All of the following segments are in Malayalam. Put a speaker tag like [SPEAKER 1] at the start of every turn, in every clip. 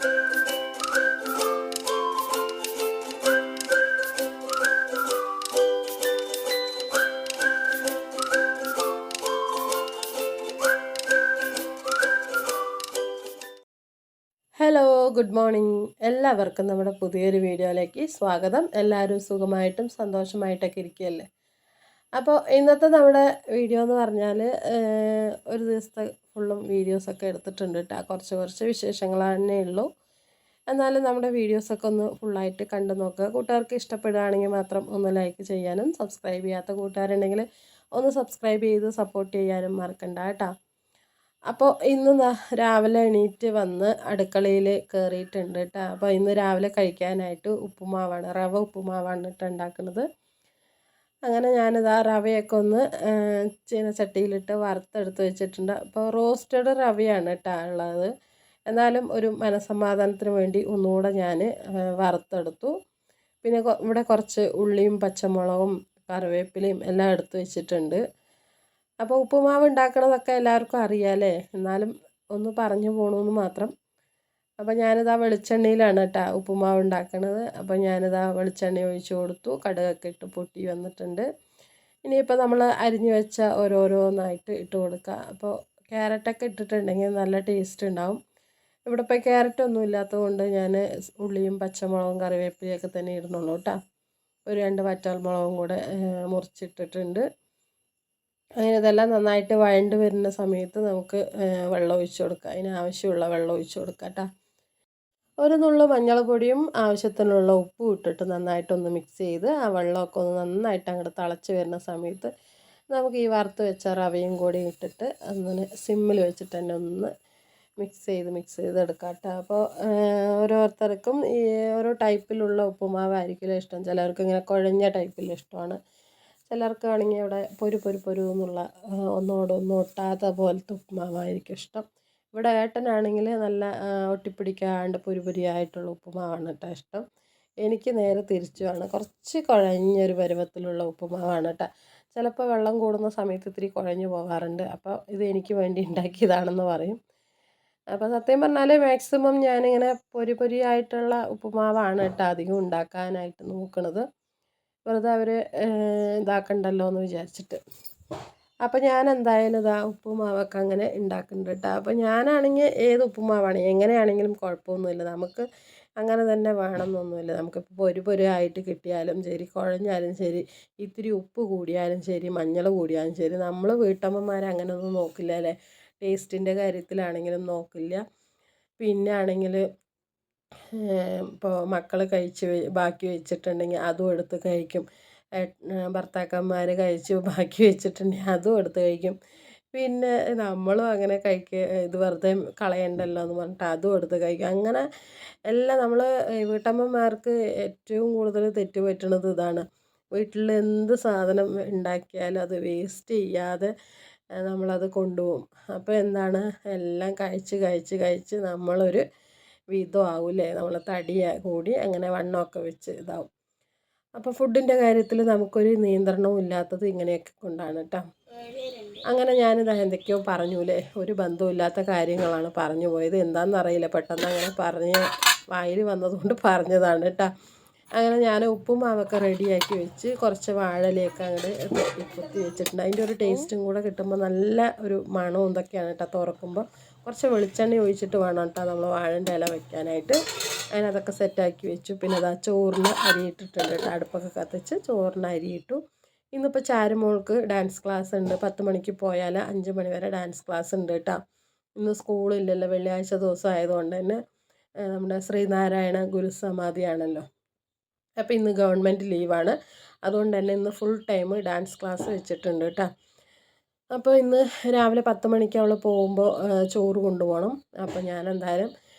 [SPEAKER 1] Hello, good morning. എല്ലാവർക്കും നമ്മുടെ പുതിയൊരു വീഡിയോയിലേക്ക് സ്വാഗതം. എല്ലാവരും സുഖമായിട്ടും സന്തോഷമായിട്ടൊക്കെ ഇരിക്കുകയല്ലേ? അപ്പോൾ ഇന്നത്തെ നമ്മുടെ വീഡിയോ എന്ന് പറഞ്ഞാൽ ഒരു ദിവസത്തെ ഫുള്ളും വീഡിയോസൊക്കെ എടുത്തിട്ടുണ്ട് കേട്ടോ. കുറച്ച് വിശേഷങ്ങൾ തന്നെ ഉള്ളൂ. എന്നാലും നമ്മുടെ വീഡിയോസൊക്കെ ഒന്ന് ഫുള്ളായിട്ട് കണ്ടു നോക്കുക. കൂട്ടുകാർക്ക് ഇഷ്ടപ്പെടുകയാണെങ്കിൽ മാത്രം ഒന്ന് ലൈക്ക് ചെയ്യാനും സബ്സ്ക്രൈബ് ചെയ്യാത്ത കൂട്ടുകാരുണ്ടെങ്കിൽ ഒന്ന് സബ്സ്ക്രൈബ് ചെയ്ത് സപ്പോർട്ട് ചെയ്യാനും മറക്കണ്ട കേട്ടോ. അപ്പോൾ ഇന്ന് രാവിലെ എണീറ്റ് വന്ന് അടുക്കളയിൽ കയറിയിട്ടുണ്ട് കേട്ടോ. അപ്പോൾ ഇന്ന് രാവിലെ കഴിക്കാനായിട്ട് ഉപ്പുമാവാണ്, റവ ഉപ്പുമാവാണ് കേട്ടോ ഉണ്ടാക്കുന്നത്. അങ്ങനെ ഞാനിതാ റവയൊക്കെ ഒന്ന് ചീനച്ചട്ടിയിലിട്ട് വറുത്തെടുത്ത് വെച്ചിട്ടുണ്ട്. അപ്പോൾ റോസ്റ്റഡ് റവയാണ് കേട്ടോ ഉള്ളത്. എന്നാലും ഒരു മനസ്സമാധാനത്തിന് വേണ്ടി ഒന്നുകൂടെ ഞാൻ വറുത്തെടുത്തു. പിന്നെ ഇവിടെ കുറച്ച് ഉള്ളിയും പച്ചമുളകും കറിവേപ്പിലയും എല്ലാം എടുത്ത് വെച്ചിട്ടുണ്ട്. അപ്പോൾ ഉപ്പുമാവ് ഉണ്ടാക്കണതൊക്കെ എല്ലാവർക്കും അറിയാമല്ലേ, എന്നാലും ഒന്ന് പറഞ്ഞു പോകണമെന്ന് മാത്രം. അപ്പോൾ ഞാനിതാ വെളിച്ചെണ്ണയിലാണ് കേട്ടോ ഉപ്പുമാവ് ഉണ്ടാക്കണത്. അപ്പോൾ ഞാനിതാ വെളിച്ചെണ്ണ ഒഴിച്ച് കൊടുത്തു, കടുകൊക്കെ ഇട്ട് പൊട്ടി വന്നിട്ടുണ്ട്. ഇനിയിപ്പോൾ നമ്മൾ അരിഞ്ഞു വെച്ച ഓരോന്നായിട്ട് ഇട്ട് കൊടുക്കുക. അപ്പോൾ ക്യാരറ്റൊക്കെ ഇട്ടിട്ടുണ്ടെങ്കിൽ നല്ല ടേസ്റ്റ് ഉണ്ടാവും. ഇവിടെ ഇപ്പോൾ ക്യാരറ്റൊന്നും ഇല്ലാത്തത് കൊണ്ട് ഞാൻ ഉള്ളിയും പച്ചമുളകും കറിവേപ്പിലയൊക്കെ തന്നെ ഇടുന്നുള്ളൂ കേട്ടോ. ഒരു 2 വറ്റൽമുളകും കൂടെ മുറിച്ചിട്ടിട്ടുണ്ട്. അങ്ങനെ ഇതെല്ലാം നന്നായിട്ട് വഴണ്ട് വരുന്ന സമയത്ത് നമുക്ക് വെള്ളം ഒഴിച്ച് കൊടുക്കാം. അതിന് ആവശ്യമുള്ള വെള്ളം ഒഴിച്ച് കൊടുക്കാം കേട്ടോ. ഒരു നുള്ളു മഞ്ഞൾപ്പൊടിയും ആവശ്യത്തിനുള്ള ഉപ്പും ഇട്ടിട്ട് നന്നായിട്ടൊന്ന് മിക്സ് ചെയ്ത് ആ വെള്ളമൊക്കെ ഒന്ന് നന്നായിട്ട് അങ്ങോട്ട് തിളച്ച് വരുന്ന സമയത്ത് നമുക്ക് ഈ വറുത്ത് വെച്ച റവയും കൂടി ഇട്ടിട്ട് അങ്ങനെ സിമ്മിൽ വെച്ചിട്ട് തന്നെ ഒന്ന് മിക്സ് ചെയ്ത് എടുക്കാം കേട്ടോ. അപ്പോൾ ഓരോരുത്തർക്കും ഈ ഓരോ ടൈപ്പിലുള്ള ഉപ്പുമാവായിരിക്കില്ല ഇഷ്ടം. ചിലർക്ക് ഇങ്ങനെ കുഴഞ്ഞ ടൈപ്പിൽ ഇഷ്ടമാണ്. ചിലർക്കാണെങ്കിൽ അവിടെ പൊരു എന്നുള്ള ഒന്നോടൊന്നും ഒട്ടാത്ത പോലത്തെ ഉപ്പുമാവായിരിക്കും ഇഷ്ടം. ഇവിടെ ഏട്ടനാണെങ്കിൽ നല്ല ഒട്ടിപ്പിടിക്കാണ്ട് പൊരിയായിട്ടുള്ള ഉപ്പുമാവാണ് കേട്ടോ ഇഷ്ടം. എനിക്ക് നേരെ തിരിച്ചുമാണ്, കുറച്ച് കുഴഞ്ഞൊരു പരുവത്തിലുള്ള ഉപ്പുമാവാണ് കേട്ടോ. ചിലപ്പോൾ വെള്ളം കൂടുന്ന സമയത്ത് ഇത്തിരി കുഴഞ്ഞു പോകാറുണ്ട്. അപ്പോൾ ഇത് എനിക്ക് വേണ്ടി ഉണ്ടാക്കിയതാണെന്ന് പറയും. അപ്പോൾ സത്യം പറഞ്ഞാൽ മാക്സിമം ഞാനിങ്ങനെ പൊരിയായിട്ടുള്ള ഉപ്പുമാവാണ് കേട്ടോ അധികം ഉണ്ടാക്കാനായിട്ട് നോക്കുന്നത്. വെറുതെ അവർ ഇതാക്കണ്ടല്ലോ എന്ന് വിചാരിച്ചിട്ട്. അപ്പോൾ ഞാൻ എന്തായാലും ഇതാ ഉപ്പുമാവൊക്കെ അങ്ങനെ ഉണ്ടാക്കുന്നുണ്ട് കേട്ടോ. അപ്പോൾ ഞാനാണെങ്കിൽ ഏത് ഉപ്പുമാവാണ് എങ്ങനെയാണെങ്കിലും കുഴപ്പമൊന്നുമില്ല, നമുക്ക് അങ്ങനെ തന്നെ വേണമെന്നൊന്നുമില്ല. നമുക്കിപ്പോൾ പൊരിയായിട്ട് കിട്ടിയാലും ശരി, കുഴഞ്ഞാലും ശരി, ഇത്തിരി ഉപ്പ് കൂടിയാലും ശരി, മഞ്ഞൾ കൂടിയാലും ശരി, നമ്മൾ വീട്ടമ്മമാർ അങ്ങനെയൊന്നും നോക്കില്ല അല്ലേ. ടേസ്റ്റിൻ്റെ കാര്യത്തിലാണെങ്കിലും നോക്കില്ല. പിന്നെ ആണെങ്കിൽ ഇപ്പോൾ മക്കൾ കഴിച്ച് ബാക്കി വെച്ചിട്ടുണ്ടെങ്കിൽ അതും എടുത്ത് കഴിക്കും. ഭർത്താക്കന്മാർ കഴിച്ച് ബാക്കി വെച്ചിട്ടുണ്ടെങ്കിൽ അതും എടുത്ത് കഴിക്കും. പിന്നെ നമ്മളും അങ്ങനെ ഇത് വെറുതെ കളയണ്ടല്ലോ എന്ന് പറഞ്ഞിട്ട് അതും എടുത്ത് കഴിക്കും. അങ്ങനെ എല്ലാം നമ്മൾ വീട്ടമ്മമാർക്ക് ഏറ്റവും കൂടുതൽ തെറ്റ് പറ്റുന്നത് ഇതാണ്. വീട്ടിൽ എന്ത് സാധനം ഉണ്ടാക്കിയാലും അത് വേസ്റ്റ് ചെയ്യാതെ നമ്മളത് കൊണ്ടുപോകും. അപ്പോൾ എന്താണ്, എല്ലാം കഴിച്ച് നമ്മളൊരു വിധം ആവില്ലേ, നമ്മൾ തടി കൂടി അങ്ങനെ വണ്ണമൊക്കെ വെച്ച് ഇതാവും. അപ്പോൾ ഫുഡിൻ്റെ കാര്യത്തിൽ നമുക്കൊരു നിയന്ത്രണവും ഇല്ലാത്തത് ഇങ്ങനെയൊക്കെ കൊണ്ടാണ് കേട്ടോ. അങ്ങനെ ഞാനിത് എന്തൊക്കെയോ പറഞ്ഞൂലേ, ഒരു ബന്ധമില്ലാത്ത കാര്യങ്ങളാണ് പറഞ്ഞു പോയത്. എന്താണെന്നറിയില്ല, പെട്ടെന്ന് അങ്ങനെ പറഞ്ഞ് വായിൽ വന്നതുകൊണ്ട് പറഞ്ഞതാണ് കേട്ടോ. അങ്ങനെ ഞാൻ ഉപ്പുമാവൊക്കെ റെഡിയാക്കി വെച്ച് കുറച്ച് വാഴയിലയൊക്കെ അങ്ങോട്ട് കുത്തി വെച്ചിട്ടുണ്ട്. അതിൻ്റെ ഒരു ടേസ്റ്റും കൂടെ കിട്ടുമ്പോൾ നല്ല ഒരു മണവും ഇതൊക്കെയാണ് കേട്ടോ. തുറക്കുമ്പോൾ കുറച്ച് വെളിച്ചെണ്ണ ഒഴിച്ചിട്ട് വേണം കേട്ടോ നമ്മൾ വാഴൻ്റെ ഇല വെക്കാനായിട്ട്. അതിനതൊക്കെ സെറ്റാക്കി വെച്ചു. പിന്നെ അതാ ചോറിന് അരിയിട്ടിട്ടുണ്ട് കേട്ടോ. അടുപ്പൊക്കെ കത്തിച്ച് ചോറിന് അരിയിട്ടു. ഇന്നിപ്പോൾ ചാരുമോൾക്ക് ഡാൻസ് ക്ലാസ് ഉണ്ട്. 10 മണിക്ക് പോയാൽ 5 മണി വരെ ഡാൻസ് ക്ലാസ് ഉണ്ട് കേട്ടോ. ഇന്ന് സ്കൂളില്ലല്ലോ, വെള്ളിയാഴ്ച ദിവസം ആയതുകൊണ്ട് തന്നെ നമ്മുടെ ശ്രീനാരായണ ഗുരുസമാധിയാണല്ലോ. അപ്പോൾ ഇന്ന് ഗവൺമെൻറ് ലീവാണ്. അതുകൊണ്ട് തന്നെ ഇന്ന് ഫുൾ ടൈം ഡാൻസ് ക്ലാസ് വെച്ചിട്ടുണ്ട് കേട്ടോ. അപ്പോൾ ഇന്ന് രാവിലെ 10 മണിക്ക് അവൾ പോകുമ്പോൾ ചോറ് കൊണ്ടുപോകണം. അപ്പോൾ ഞാൻ എന്തായാലും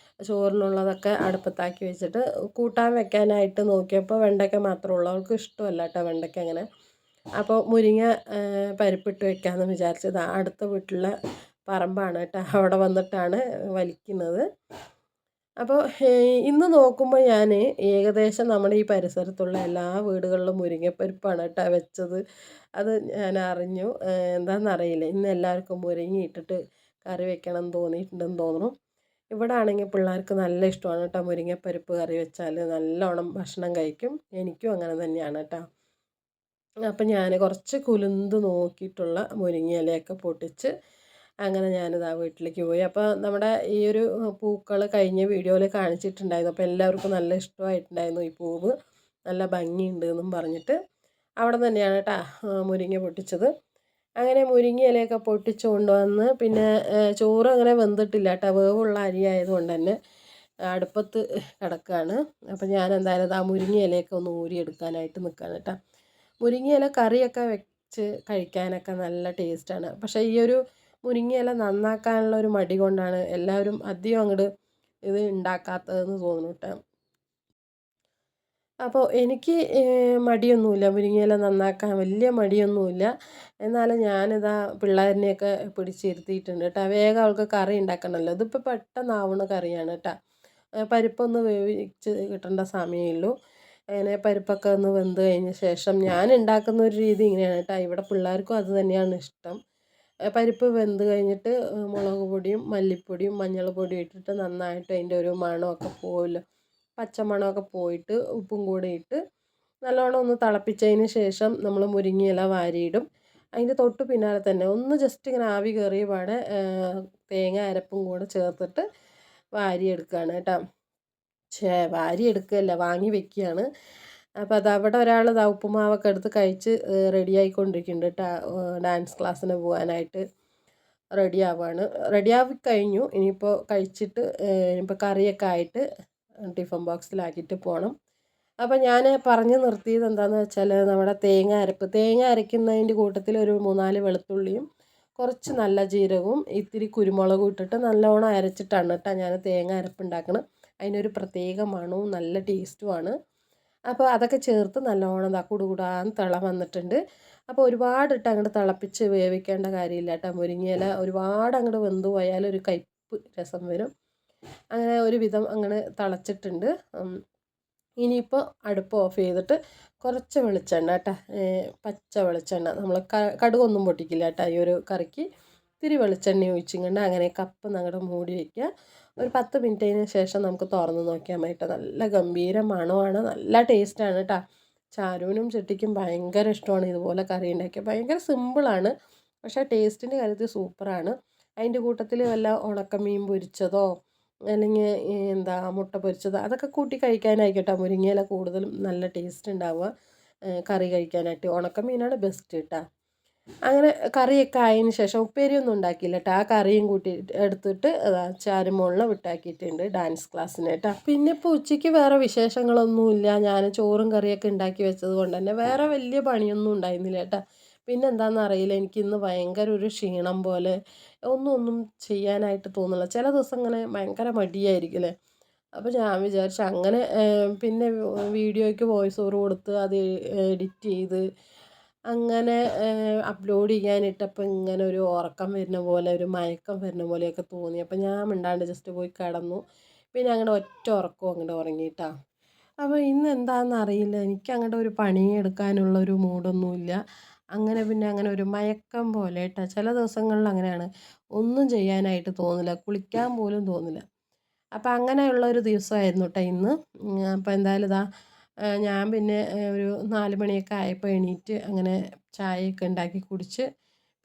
[SPEAKER 1] ചോറിനുള്ളതൊക്കെ അടുപ്പത്താക്കി വെച്ചിട്ട് കൂട്ടാൻ വെക്കാനായിട്ട് നോക്കിയപ്പോൾ വെണ്ടയ്ക്ക മാത്രമേ ഉള്ളൂ. അവൾക്ക് ഇഷ്ടമല്ല കേട്ടോ വെണ്ടയ്ക്ക അങ്ങനെ. അപ്പോൾ മുരിങ്ങ പരിപ്പിട്ട് വെക്കാമെന്ന് വിചാരിച്ചത്. അടുത്ത വീട്ടിലെ പറമ്പാണ് കേട്ടോ, അവിടെ വന്നിട്ടാണ് വലിക്കുന്നത്. അപ്പോൾ ഇന്ന് നോക്കുമ്പോൾ ഞാൻ ഏകദേശം നമ്മുടെ ഈ പരിസരത്തുള്ള എല്ലാ വീടുകളിലും മുരിങ്ങപ്പരിപ്പാണ് കേട്ടോ വെച്ചത്. അത് ഞാൻ അറിഞ്ഞു. എന്താണെന്നറിയില്ല, ഇന്ന് എല്ലാവർക്കും മുരിങ്ങ ഇട്ടിട്ട് കറി വെക്കണം എന്ന് തോന്നിയിട്ടുണ്ടെന്ന് തോന്നുന്നു. ഇവിടെ ആണെങ്കിൽ പിള്ളേർക്ക് നല്ല ഇഷ്ടമാണ് കേട്ടോ മുരിങ്ങപ്പരിപ്പ് കറി വെച്ചാൽ നല്ലോണം ഭക്ഷണം കഴിക്കും. എനിക്കും അങ്ങനെ തന്നെയാണ് കേട്ടോ. അപ്പം ഞാൻ കുറച്ച് കുലുന്ത് നോക്കിയിട്ടുള്ള മുരിങ്ങയിലയൊക്കെ പൊട്ടിച്ച് അങ്ങനെ ഞാനിതാ വീട്ടിലേക്ക് പോയി. അപ്പോൾ നമ്മുടെ ഈ ഒരു പൂക്കൾ കഴിഞ്ഞ വീഡിയോയിൽ കാണിച്ചിട്ടുണ്ടായിരുന്നു. അപ്പോൾ എല്ലാവർക്കും നല്ല ഇഷ്ടമായിട്ടുണ്ടായിരുന്നു ഈ പൂവ്. നല്ല ഭംഗിയുണ്ട് എന്നും പറഞ്ഞിട്ട് അവിടെ തന്നെയാണ് കേട്ടോ മുരിങ്ങ പൊട്ടിച്ചത്. അങ്ങനെ മുരിങ്ങ ഇലയൊക്കെ പൊട്ടിച്ച് കൊണ്ടുവന്ന് പിന്നെ ചോറ് അങ്ങനെ വെന്തിട്ടില്ല കേട്ടോ. വേവുള്ള അരി ആയതുകൊണ്ട് തന്നെ അടുപ്പത്ത് കിടക്കുകയാണ്. അപ്പം ഞാൻ എന്തായാലും ആ മുരിങ്ങ ഇലയൊക്കെ ഒന്ന് ഊരിയെടുക്കാനായിട്ട് നിൽക്കുകയാണ് കേട്ടോ. മുരിങ്ങയില കറിയൊക്കെ വെച്ച് കഴിക്കാനൊക്കെ നല്ല ടേസ്റ്റാണ്. പക്ഷേ ഈ ഒരു മുരിങ്ങയില നന്നാക്കാനുള്ള ഒരു മടി കൊണ്ടാണ് എല്ലാവരും അധികം അങ്ങോട്ട് ഇത് ഉണ്ടാക്കാത്തതെന്ന് തോന്നുന്നു കേട്ടോ. അപ്പോൾ എനിക്ക് മടിയൊന്നുമില്ല മുരിങ്ങയില നന്നാക്കാൻ വലിയ മടിയൊന്നുമില്ല. എന്നാലും ഞാനിതാ പിള്ളേരിനെയൊക്കെ പിടിച്ചിരുത്തിയിട്ടുണ്ട് കേട്ടോ. വേഗം അവൾക്ക് കറി ഉണ്ടാക്കണമല്ലോ. ഇതിപ്പോൾ പെട്ടെന്നാവുന്ന കറിയാണ് കേട്ടോ. പരിപ്പൊന്ന് വേവിച്ച് കിട്ടേണ്ട സമയമേ ഉള്ളൂ. അങ്ങനെ പരിപ്പൊക്കെ ഒന്ന് വെന്ത് കഴിഞ്ഞ ശേഷം ഞാൻ ഉണ്ടാക്കുന്ന ഒരു രീതി ഇങ്ങനെയാണ് കേട്ടോ. ഇവിടെ പിള്ളേർക്കും അത് തന്നെയാണ് ഇഷ്ടം. പരിപ്പ് വെന്ത് കഴിഞ്ഞിട്ട് മുളക് പൊടിയും മല്ലിപ്പൊടിയും മഞ്ഞൾ പൊടിയും ഇട്ടിട്ട് നന്നായിട്ട് അതിൻ്റെ ഒരു മണമൊക്കെ പോവുമല്ലോ, പച്ചമണമൊക്കെ പോയിട്ട് ഉപ്പും കൂടി ഇട്ട് നല്ലോണം ഒന്ന് തിളപ്പിച്ചതിന് ശേഷം നമ്മൾ മുരിങ്ങയില വാരിയിടും. അതിൻ്റെ തൊട്ട് പിന്നാലെ തന്നെ ഒന്ന് ജസ്റ്റ് ഇങ്ങനെ ആവി കയറിയ പാടെ തേങ്ങ അരപ്പും കൂടെ ചേർത്തിട്ട് വാരിയെടുക്കുകയാണ് കേട്ടോ. വാരി എടുക്കുകയല്ല, വാങ്ങി വെക്കുകയാണ്. അപ്പോൾ അതവിടെ ഒരാൾ ഉപ്പുമാവൊക്കെ എടുത്ത് കഴിച്ച് റെഡി ആയിക്കൊണ്ടിരിക്കുന്നുണ്ട് കേട്ടോ. ഡാൻസ് ക്ലാസ്സിന് പോകാനായിട്ട് റെഡി ആവുകയാണ്. റെഡി ആയി കഴിഞ്ഞു. ഇനിയിപ്പോൾ കഴിച്ചിട്ട് ഇനിയിപ്പോൾ കറിയൊക്കെ ആയിട്ട് ടിഫിൻ ബോക്സിലാക്കിയിട്ട് പോകണം. അപ്പോൾ ഞാൻ പറഞ്ഞു നിർത്തിയത് എന്താണെന്ന് വെച്ചാൽ നമ്മുടെ തേങ്ങ അരയ്ക്കുന്നതിൻ്റെ കൂട്ടത്തിൽ ഒരു 3-4 വെളുത്തുള്ളിയും കുറച്ച് നല്ല ജീരകവും ഇത്തിരി കുരുമുളകും ഇട്ടിട്ട് നല്ലോണം അരച്ചിട്ടാണ് കേട്ടോ ഞാൻ തേങ്ങ അരപ്പുണ്ടാക്കുന്നത്. അതിനൊരു പ്രത്യേക മണവും നല്ല ടേസ്റ്റുമാണ്. അപ്പോൾ അതൊക്കെ ചേർത്ത് നല്ലോണം കുടുകുടാന്ന് തിള വന്നിട്ടുണ്ട്. അപ്പോൾ ഒരുപാടിട്ട് അങ്ങോട്ട് തിളപ്പിച്ച് വേവിക്കേണ്ട കാര്യമില്ല കേട്ടോ. മുരിങ്ങയില ഒരുപാട് അങ്ങോട്ട് വെന്ത് പോയാൽ ഒരു കയ്പ്പ് രസം വരും. അങ്ങനെ ഒരു വിധം അങ്ങനെ തിളച്ചിട്ടുണ്ട്. ഇനിയിപ്പോൾ അടുപ്പ് ഓഫ് ചെയ്തിട്ട് കുറച്ച് വെളിച്ചെണ്ണ കേട്ടോ, പച്ച വെളിച്ചെണ്ണ, നമ്മൾ കടുകൊന്നും പൊട്ടിക്കില്ല കേട്ടോ ഈ ഒരു കറിക്ക്. ഇത്തിരി വെളിച്ചെണ്ണ ഒഴിച്ചിങ്ങണ്ട് അങ്ങനെ കപ്പ് അങ്ങോട്ട് മൂടി വയ്ക്കുക. ഒരു 10 മിനിറ്റിന് ശേഷം നമുക്ക് തുറന്ന് നോക്കിയാൽ മതി കേട്ടോ. നല്ല ഗംഭീര മണമാണ്, നല്ല ടേസ്റ്റാണ് കേട്ടോ. ചാരുവിനും ചെട്ടിക്കും ഭയങ്കര ഇഷ്ടമാണ് ഇതുപോലെ കറി ഉണ്ടാക്കിയത്. ഭയങ്കര സിമ്പിളാണ്, പക്ഷേ ടേസ്റ്റിൻ്റെ കാര്യത്തിൽ സൂപ്പറാണ്. അതിൻ്റെ കൂട്ടത്തിൽ വല്ല ഉണക്കമീൻ പൊരിച്ചതോ അല്ലെങ്കിൽ എന്താ മുട്ട പൊരിച്ചതോ അതൊക്കെ കൂട്ടി കഴിക്കാനായിക്കോട്ടെ മുരിങ്ങയില കൂടുതലും നല്ല ടേസ്റ്റ് ഉണ്ടാവുക കറി കഴിക്കാനായിട്ട്. ഉണക്കമീനാണ് ബെസ്റ്റ് കേട്ടോ. അങ്ങനെ കറിയൊക്കെ ആയതിന് ശേഷം ഉപ്പേരിയൊന്നും ഉണ്ടാക്കിയില്ല കേട്ടോ. ആ കറിയും കൂട്ടി എടുത്തിട്ട് ചാരുമോളിൽ വിട്ടാക്കിയിട്ടുണ്ട് ഡാൻസ് ക്ലാസ്സിന് കേട്ടോ. പിന്നെ ഇപ്പോൾ ഉച്ചയ്ക്ക് വേറെ വിശേഷങ്ങളൊന്നുമില്ല. ഞാൻ ചോറും കറിയൊക്കെ ഉണ്ടാക്കി വെച്ചത് കൊണ്ട് തന്നെ വേറെ വലിയ പണിയൊന്നും ഉണ്ടായിരുന്നില്ല കേട്ടോ. പിന്നെ എന്താണെന്ന് അറിയില്ല, എനിക്കിന്ന് ഭയങ്കര ഒരു ക്ഷീണം പോലെ, ഒന്നും ചെയ്യാനായിട്ട് തോന്നില്ല. ചില ദിവസം ഇങ്ങനെ ഭയങ്കര മടിയായിരിക്കില്ലേ. അപ്പോൾ ഞാൻ വിചാരിച്ചു അങ്ങനെ പിന്നെ വീഡിയോയ്ക്ക് വോയിസ് ഓവർ കൊടുത്ത് അത് എഡിറ്റ് ചെയ്ത് അങ്ങനെ അപ്ലോഡ് ചെയ്യാനിട്ടപ്പോൾ ഇങ്ങനെ ഒരു ഉറക്കം വരുന്ന പോലെ, ഒരു മയക്കം വരുന്ന പോലെയൊക്കെ തോന്നി. അപ്പോൾ ഞാൻ മിണ്ടാണ്ട് ജസ്റ്റ് പോയി കിടന്നു. പിന്നെ അങ്ങനെ ഒറ്റ ഉറക്കവും അങ്ങോട്ട് ഉറങ്ങിയിട്ടാ. അപ്പോൾ ഇന്ന് എന്താണെന്ന് അറിയില്ല, എനിക്ക് അങ്ങോട്ട് ഒരു പണിയെടുക്കാനുള്ള ഒരു മൂഡൊന്നുമില്ല. അങ്ങനെ പിന്നെ അങ്ങനെ ഒരു മയക്കം പോലെ കേട്ടോ. ചില ദിവസങ്ങളിൽ അങ്ങനെയാണ്, ഒന്നും ചെയ്യാനായിട്ട് തോന്നില്ല, കുളിക്കാൻ പോലും തോന്നില്ല. അപ്പം അങ്ങനെയുള്ള ഒരു ദിവസമായിരുന്നു കേട്ടോ ഇന്ന്. അപ്പോൾ എന്തായാലും ഇതാ ഞാൻ പിന്നെ ഒരു 4 മണിയൊക്കെ ആയപ്പോൾ എണീറ്റ് അങ്ങനെ ചായയൊക്കെ ഉണ്ടാക്കി കുടിച്ച്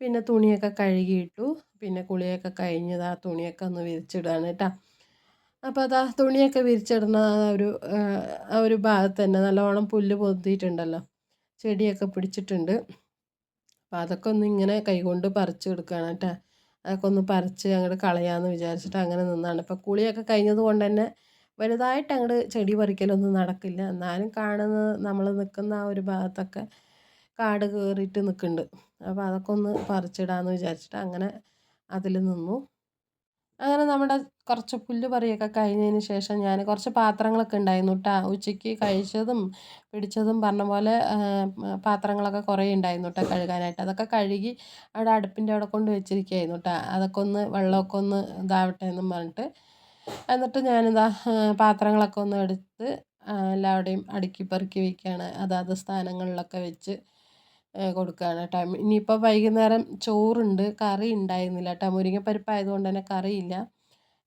[SPEAKER 1] പിന്നെ തുണിയൊക്കെ കഴുകിയിട്ടു. പിന്നെ കുളിയൊക്കെ കഴിഞ്ഞതാ തുണിയൊക്കെ ഒന്ന് വിരിച്ചിടുകയാണ് കേട്ടോ. അപ്പോൾ അതാ തുണിയൊക്കെ വിരിച്ചിടുന്ന ആ ഒരു ഭാഗത്ത് തന്നെ നല്ലോണം പുല്ല് പൊന്തിയിട്ടുണ്ടല്ലോ, ചെടിയൊക്കെ പിടിച്ചിട്ടുണ്ട്. അപ്പോൾ അതൊക്കെ ഒന്ന് ഇങ്ങനെ കൈകൊണ്ട് പറിച്ചെടുക്കുകയാണ് കേട്ടോ. അതൊക്കെ ഒന്ന് പറിച്ച് അങ്ങോട്ട് കളയാമെന്ന് വിചാരിച്ചിട്ട് അങ്ങനെ നിന്നാണ്. ഇപ്പോൾ കുളിയൊക്കെ കഴിഞ്ഞത് കൊണ്ട് തന്നെ വലുതായിട്ട് അങ്ങോട്ട് ചെടി പറിക്കലൊന്നും നടക്കില്ല. എന്നാലും കാണുന്നത് നമ്മൾ നിൽക്കുന്ന ആ ഒരു ഭാഗത്തൊക്കെ കാട് കയറിയിട്ട് നിൽക്കുന്നുണ്ട്. അപ്പോൾ അതൊക്കെ ഒന്ന് പറിച്ചിടാമെന്ന് വിചാരിച്ചിട്ട് അങ്ങനെ അതിൽ നിന്നു. അങ്ങനെ നമ്മുടെ കുറച്ച് പുല്ല് പറിയൊക്കെ കഴിഞ്ഞതിന് ശേഷം ഞാൻ കുറച്ച് പാത്രങ്ങളൊക്കെ ഉണ്ടായിരുന്നു കേട്ടോ. ഉച്ചയ്ക്ക് കഴിച്ചതും പിടിച്ചതും പറഞ്ഞ പോലെ പാത്രങ്ങളൊക്കെ കുറേ ഉണ്ടായിരുന്നു കേട്ടോ കഴുകാനായിട്ട്. അതൊക്കെ കഴുകി അവിടെ അടുപ്പിൻ്റെ അവിടെ കൊണ്ട് വെച്ചിരിക്കുകയായിരുന്നു കേട്ടോ. അതൊക്കെ ഒന്ന് വെള്ളമൊക്കെ ഒന്ന് ഇതാവട്ടെ എന്നും പറഞ്ഞിട്ട്. എന്നിട്ട് ഞാനിതാ പാത്രങ്ങളൊക്കെ ഒന്ന് എടുത്ത് എല്ലാവരുടെയും അടുക്കി പെറുക്കി വയ്ക്കുകയാണ്. അതാത് സ്ഥാനങ്ങളിലൊക്കെ വെച്ച് കൊടുക്കുകയാണ് കേട്ടോ. ഇനിയിപ്പോൾ വൈകുന്നേരം ചോറുണ്ട്, കറി ഉണ്ടായിരുന്നില്ല കേട്ടോ. മുരിങ്ങപ്പരിപ്പ് ആയതുകൊണ്ട് തന്നെ കറിയില്ല.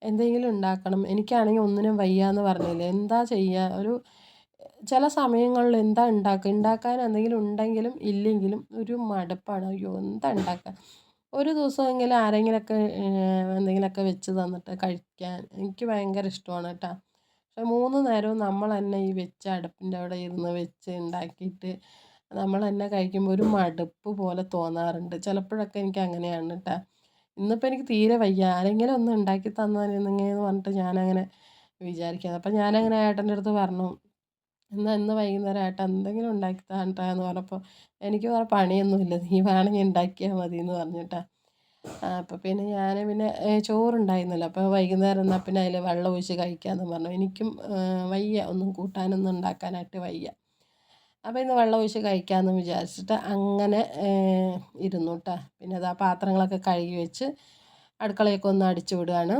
[SPEAKER 1] എന്തെങ്കിലും ഉണ്ടാക്കണം. എനിക്കാണെങ്കിൽ ഒന്നിനും വയ്യാന്ന് പറഞ്ഞില്ലേ, എന്താ ചെയ്യുക? ചില സമയങ്ങളിൽ എന്താ ഉണ്ടാക്കുക? ഉണ്ടാക്കാൻ എന്തെങ്കിലും ഉണ്ടെങ്കിലും ഇല്ലെങ്കിലും ഒരു മടുപ്പാണ്. അയ്യോ എന്താ ഉണ്ടാക്കുക? ഒരു ദിവസമെങ്കിലും ആരെങ്കിലുമൊക്കെ എന്തെങ്കിലുമൊക്കെ വെച്ച് തന്നിട്ട് കഴിക്കാൻ എനിക്ക് ഭയങ്കര ഇഷ്ടമാണ് കേട്ടോ. പക്ഷെ 3 നേരവും നമ്മൾ തന്നെ ഈ വെച്ച് അടുപ്പിൻ്റെ അവിടെ ഇരുന്ന് വെച്ച് ഉണ്ടാക്കിയിട്ട് നമ്മൾ തന്നെ കഴിക്കുമ്പോൾ ഒരു മടുപ്പ് പോലെ തോന്നാറുണ്ട്. ചിലപ്പോഴൊക്കെ എനിക്ക് അങ്ങനെയാണ് കേട്ടോ. ഇന്നിപ്പോൾ എനിക്ക് തീരെ വയ്യ, ആരെങ്കിലും ഒന്ന് ഉണ്ടാക്കി തന്നിരുന്നെങ്കിൽ എന്ന് പറഞ്ഞിട്ട് ഞാനങ്ങനെ വിചാരിക്കുന്നത്. അപ്പം ഞാനങ്ങനെ ഏട്ടൻ്റെ അടുത്ത് പറഞ്ഞു, എന്നാൽ ഇന്ന് വൈകുന്നേരം ഏട്ടാ എന്തെങ്കിലും ഉണ്ടാക്കി താട്ടാ എന്ന് പറഞ്ഞപ്പോൾ എനിക്ക് വേറെ പണിയൊന്നുമില്ല, നീ വേണമെങ്കിൽ ഉണ്ടാക്കിയാൽ മതി എന്ന് പറഞ്ഞിട്ടാ. അപ്പോൾ പിന്നെ ഞാൻ പിന്നെ ചോറുണ്ടായിരുന്നല്ലോ, അപ്പോൾ വൈകുന്നേരം എന്നാൽ പിന്നെ അതിൽ വെള്ളം ഒഴിച്ച് കഴിക്കാമെന്ന് പറഞ്ഞു. എനിക്കും വയ്യ, ഒന്നും കൂട്ടാനൊന്നും ഉണ്ടാക്കാനായിട്ട് വയ്യ. അപ്പോൾ ഇന്ന് വെള്ളം ഒഴിച്ച് കഴിക്കാമെന്ന് വിചാരിച്ചിട്ട് അങ്ങനെ ഇരുന്നു കേട്ടോ. പിന്നെ അത് ആ പാത്രങ്ങളൊക്കെ കഴുകി വെച്ച് അടുക്കളയൊക്കെ ഒന്ന് അടിച്ചു വിടുകയാണ്.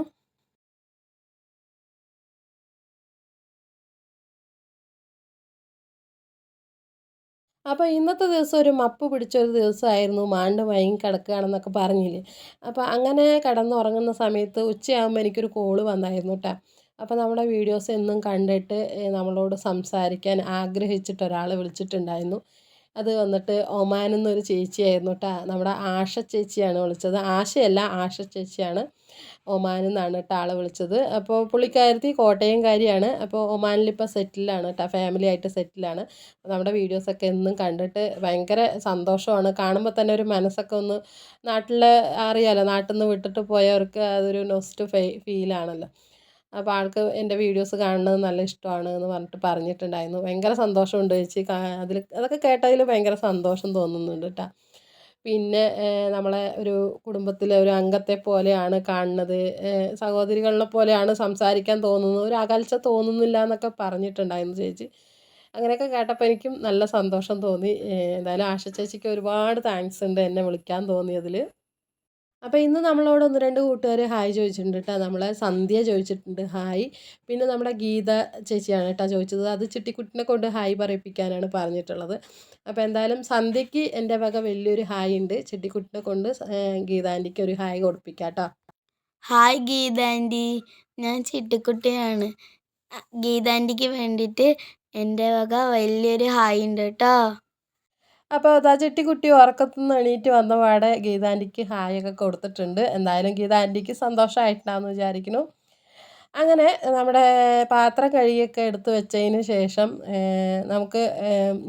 [SPEAKER 1] അപ്പോൾ ഇന്നത്തെ ദിവസം ഒരു മപ്പ് പിടിച്ചൊരു ദിവസമായിരുന്നു. മാണ്ട് മയങ്ങി കിടക്കുകയാണെന്നൊക്കെ പറഞ്ഞില്ലേ. അപ്പോൾ അങ്ങനെ കിടന്നുറങ്ങുന്ന സമയത്ത് ഉച്ചയാകുമ്പോൾ എനിക്കൊരു കോള് വന്നായിരുന്നു കേട്ടോ. അപ്പോൾ നമ്മുടെ വീഡിയോസ് എന്നും കണ്ടിട്ട് നമ്മളോട് സംസാരിക്കാൻ ആഗ്രഹിച്ചിട്ട് ഒരാൾ വിളിച്ചിട്ടുണ്ടായിരുന്നു. അത് വന്നിട്ട് ഒമാനിൽ നിന്നൊരു ചേച്ചിയായിരുന്നു കേട്ടോ. നമ്മുടെ ആഷ ചേച്ചിയാണ് വിളിച്ചത്. ആശയല്ല, ആഷ ചേച്ചിയാണ്. ഒമാനിൽ നിന്നാണ് കേട്ടോ ആളെ വിളിച്ചത്. അപ്പോൾ പുള്ളിക്കാരത്തി കോട്ടയംകാരിയാണ്. അപ്പോൾ ഒമാനിലിപ്പോൾ സെറ്റിലാണ് കേട്ടോ, ഫാമിലി ആയിട്ട് സെറ്റിലാണ്. നമ്മുടെ വീഡിയോസൊക്കെ എന്നും കണ്ടിട്ട് ഭയങ്കര സന്തോഷമാണ്. കാണുമ്പോൾ തന്നെ ഒരു മനസ്സൊക്കെ ഒന്ന്, നാട്ടിൽ അറിയാലോ, നാട്ടിൽ നിന്ന് വിട്ടിട്ട് പോയവർക്ക് അതൊരു നൊസ്റ്റ് ഫീലാണല്ലോ. അപ്പോൾ ആൾക്ക് എൻ്റെ വീഡിയോസ് കാണുന്നത് നല്ല ഇഷ്ടമാണ് എന്ന് പറഞ്ഞിട്ട് പറഞ്ഞിട്ടുണ്ടായിരുന്നു. ഭയങ്കര സന്തോഷമുണ്ട് ചേച്ചി, അതൊക്കെ കേട്ടതിൽ ഭയങ്കര സന്തോഷം തോന്നുന്നുണ്ട് കേട്ടോ. പിന്നെ നമ്മളെ ഒരു കുടുംബത്തിലെ ഒരു അംഗത്തെ പോലെയാണ് കാണുന്നത്, സഹോദരികളെ പോലെയാണ് സംസാരിക്കാൻ തോന്നുന്നത്, ഒരു അകൽച്ച തോന്നുന്നില്ല എന്നൊക്കെ പറഞ്ഞിട്ടുണ്ടായിരുന്നു ചേച്ചി. അങ്ങനെയൊക്കെ കേട്ടപ്പോൾ എനിക്കും നല്ല സന്തോഷം തോന്നി. എന്തായാലും ആശ ചേച്ചിക്ക് ഒരുപാട് താങ്ക്സ് ഉണ്ട് എന്നെ വിളിക്കാൻ തോന്നിയതിൽ. അപ്പോൾ ഇന്ന് നമ്മളോട് 1-2 കൂട്ടുകാർ ഹായ് ചോദിച്ചിട്ടുണ്ട് കേട്ടോ. നമ്മളെ സന്ധ്യ ചോദിച്ചിട്ടുണ്ട് ഹായ്. പിന്നെ നമ്മുടെ ഗീത ചേച്ചിയാണ് കേട്ടോ ചോദിച്ചത്. അത് ചിട്ടിക്കുട്ടിനെ കൊണ്ട് ഹായ് പറയിപ്പിക്കാനാണ് പറഞ്ഞിട്ടുള്ളത്. അപ്പോൾ എന്തായാലും സന്ധ്യയ്ക്ക് എൻ്റെ വക വലിയൊരു ഹായ് ഉണ്ട്. ചിട്ടിക്കുട്ടിനെ കൊണ്ട് ഗീത ആൻറ്റിക്ക് ഒരു ഹായ് കൊടുപ്പിക്കാം കേട്ടോ.
[SPEAKER 2] ഹായ് ഗീത ആൻറ്റി, ഞാൻ ചിട്ടിക്കുട്ടിയാണ്. ഗീത ആൻറ്റിക്ക് വേണ്ടിയിട്ട് എൻ്റെ വക വലിയൊരു ഹായ് ഉണ്ട് കേട്ടോ.
[SPEAKER 1] അപ്പോൾ അതാ ചിട്ടിക്കുട്ടി ഉറക്കത്തു നിന്ന് എണീറ്റ് വന്ന പാടെ ഗീത ആൻറ്റിക്ക് ഹായൊക്കെ കൊടുത്തിട്ടുണ്ട്. എന്തായാലും ഗീത ആൻറ്റിക്ക് സന്തോഷമായിട്ടുണ്ടാകുമെന്ന് വിചാരിക്കുന്നു. അങ്ങനെ നമ്മുടെ പാത്രം കഴുകിയൊക്കെ എടുത്ത് വെച്ചതിന് ശേഷം നമുക്ക്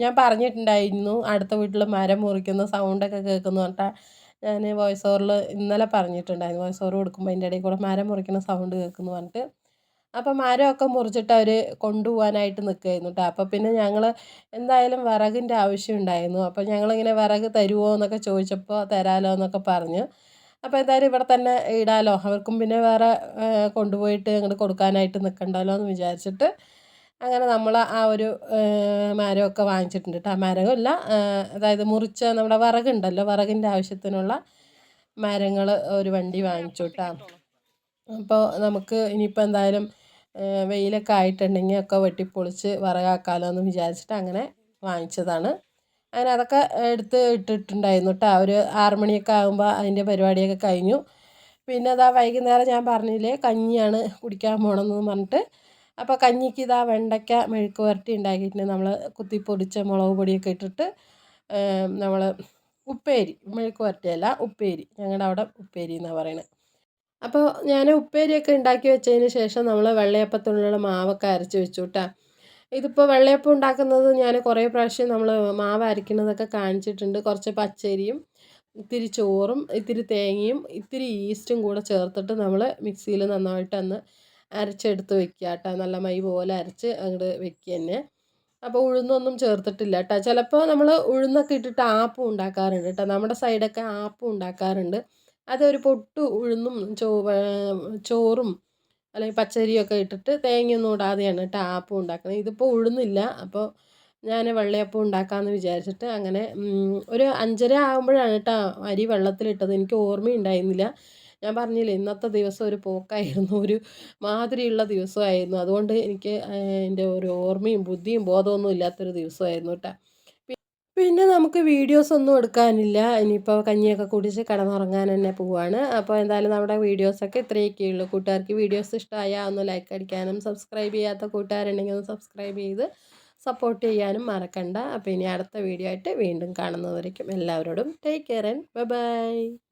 [SPEAKER 1] ഞാൻ പറഞ്ഞിട്ടുണ്ടായിരുന്നു അടുത്ത വീട്ടിൽ മരം മുറിക്കുന്ന സൗണ്ടൊക്കെ കേൾക്കുന്നു പറഞ്ഞാൽ ഞാൻ വോയിസ് ഓവറിൽ ഇന്നലെ പറഞ്ഞിട്ടുണ്ടായിരുന്നു. വോയിസ് ഓവർ കൊടുക്കുമ്പോൾ അതിൻ്റെ ഇടയിൽ കൂടെ മരം മുറിക്കുന്ന സൗണ്ട് കേൾക്കുന്നു പറഞ്ഞിട്ട്. അപ്പം മരമൊക്കെ മുറിച്ചിട്ട് അവർ കൊണ്ടുപോകാനായിട്ട് നിൽക്കുകയായിരുന്നു കേട്ടോ. അപ്പോൾ പിന്നെ ഞങ്ങൾ എന്തായാലും വിറകിൻ്റെ ആവശ്യം ഉണ്ടായിരുന്നു. അപ്പോൾ ഞങ്ങളിങ്ങനെ വിറക് തരുമോ എന്നൊക്കെ ചോദിച്ചപ്പോൾ തരാമല്ലോ എന്നൊക്കെ പറഞ്ഞു. അപ്പോൾ എന്തായാലും ഇവിടെ തന്നെ ഇടാമല്ലോ, അവർക്കും പിന്നെ വേറെ കൊണ്ടുപോയിട്ട് അങ്ങോട്ട് കൊടുക്കാനായിട്ട് നിൽക്കണ്ടല്ലോ എന്ന് വിചാരിച്ചിട്ട് അങ്ങനെ നമ്മൾ ആ ഒരു മരമൊക്കെ വാങ്ങിച്ചിട്ടുണ്ട് കേട്ടോ. മരമല്ല, അതായത് മുറിച്ച നമ്മുടെ വിറകുണ്ടല്ലോ, വിറകിൻ്റെ ആവശ്യത്തിനുള്ള മരങ്ങൾ ഒരു വണ്ടി വാങ്ങിച്ചു കേട്ടോ. അപ്പോൾ നമുക്ക് ഇനിയിപ്പോൾ എന്തായാലും വെയിലൊക്കെ ആയിട്ടുണ്ടെങ്കിൽ ഒക്കെ വെട്ടിപ്പൊളിച്ച് വിറകാക്കാമല്ലോ എന്ന് വിചാരിച്ചിട്ട് അങ്ങനെ വാങ്ങിച്ചതാണ്. അങ്ങനെ അതൊക്കെ എടുത്ത് ഇട്ടിട്ടുണ്ടായിരുന്നു കേട്ടോ. ഒരു 6 മണിയൊക്കെ ആകുമ്പോൾ അതിൻ്റെ പരിപാടിയൊക്കെ കഴിഞ്ഞു. പിന്നെ അതാ വൈകുന്നേരം ഞാൻ പറഞ്ഞില്ലേ കഞ്ഞിയാണ് കുടിക്കാൻ പോകണമെന്ന് പറഞ്ഞിട്ട്. അപ്പോൾ കഞ്ഞിക്ക് ഇതാ വെണ്ടയ്ക്ക മെഴുക്ക് പുരട്ടി ഉണ്ടാക്കിയിട്ടുണ്ട്. നമ്മൾ കുത്തിപ്പൊടിച്ച മുളക് പൊടിയൊക്കെ ഇട്ടിട്ട് നമ്മൾ ഉപ്പേരി, മെഴുക്ക് പുരട്ടിയല്ല ഉപ്പേരി, ഞങ്ങളുടെ അവിടെ ഉപ്പേരി എന്നാണ് പറയുന്നത്. അപ്പോൾ ഞാൻ ഉപ്പേരിയൊക്കെ ഉണ്ടാക്കി വെച്ചതിന് ശേഷം നമ്മൾ വെള്ളയപ്പത്തിനുള്ള മാവൊക്കെ അരച്ച് വെച്ചു കേട്ടോ. ഇതിപ്പോൾ വെള്ളയപ്പം ഉണ്ടാക്കുന്നത് ഞാൻ കുറേ പ്രാവശ്യം നമ്മൾ മാവ് അരയ്ക്കുന്നതൊക്കെ കാണിച്ചിട്ടുണ്ട്. കുറച്ച് പച്ചരിയും ഇത്തിരി ചോറും ഇത്തിരി തേങ്ങയും ഇത്തിരി ഈസ്റ്റും കൂടെ ചേർത്തിട്ട് നമ്മൾ മിക്സിയിൽ നന്നായിട്ടൊന്ന് അരച്ചെടുത്ത് വെക്കുക കേട്ടോ. നല്ല മൈ പോലെ അരച്ച് അങ്ങോട്ട് വെക്കുക തന്നെ. അപ്പോൾ ഉഴുന്നൊന്നും ചേർത്തിട്ടില്ല കേട്ടോ. ചിലപ്പോൾ നമ്മൾ ഉഴുന്നൊക്കെ ഇട്ടിട്ട് ആപ്പം ഉണ്ടാക്കാറുണ്ട് കേട്ടോ. നമ്മുടെ സൈഡൊക്കെ ആപ്പം ഉണ്ടാക്കാറുണ്ട്. അതൊരു പൊട്ട് ഉഴുന്നും ചോറും അല്ലെങ്കിൽ പച്ചരിയൊക്കെ ഇട്ടിട്ട് തേങ്ങയൊന്നും ഇടാതെയാണ് കേട്ടോ ആപ്പം ഉണ്ടാക്കുന്നത്. ഇതിപ്പോൾ ഉഴുന്നില്ല, അപ്പോൾ ഞാൻ വെള്ളയപ്പം ഉണ്ടാക്കാമെന്ന് വിചാരിച്ചിട്ട് അങ്ങനെ ഒരു 5:30 ആകുമ്പോഴാണ് കേട്ടോ അരി വെള്ളത്തിലിട്ടത്. എനിക്ക് ഓർമ്മയുണ്ടായിരുന്നില്ല. ഞാൻ പറഞ്ഞില്ലേ ഇന്നത്തെ ദിവസം ഒരു പോക്കായിരുന്നു, ഒരു മാതിരിയുള്ള ദിവസമായിരുന്നു. അതുകൊണ്ട് എനിക്ക് എൻ്റെ ഒരു ഓർമ്മയും ബുദ്ധിയും ബോധമൊന്നും ഇല്ലാത്തൊരു ദിവസമായിരുന്നു കേട്ടോ. പിന്നെ നമുക്ക് വീഡിയോസ് ഒന്നും എടുക്കാനില്ല. ഇനിയിപ്പോൾ കഞ്ഞിയൊക്കെ കുടിച്ച് കിടന്നുറങ്ങാൻ തന്നെ പോവാണ്. അപ്പോൾ എന്തായാലും നമ്മുടെ വീഡിയോസൊക്കെ ഇത്രയൊക്കെയുള്ളൂ. കൂട്ടുകാർക്ക് വീഡിയോസ് ഇഷ്ടമായാൽ ഒന്ന് ലൈക്ക് അടിക്കാനും സബ്സ്ക്രൈബ് ചെയ്യാത്ത കൂട്ടുകാരുണ്ടെങ്കിൽ ഒന്ന് സബ്സ്ക്രൈബ് ചെയ്ത് സപ്പോർട്ട് ചെയ്യാനും മറക്കണ്ട. അപ്പോൾ ഇനി അടുത്ത വീഡിയോ ആയിട്ട് വീണ്ടും കാണുന്നതുവരേക്കും എല്ലാവരോടും take care and bye bye.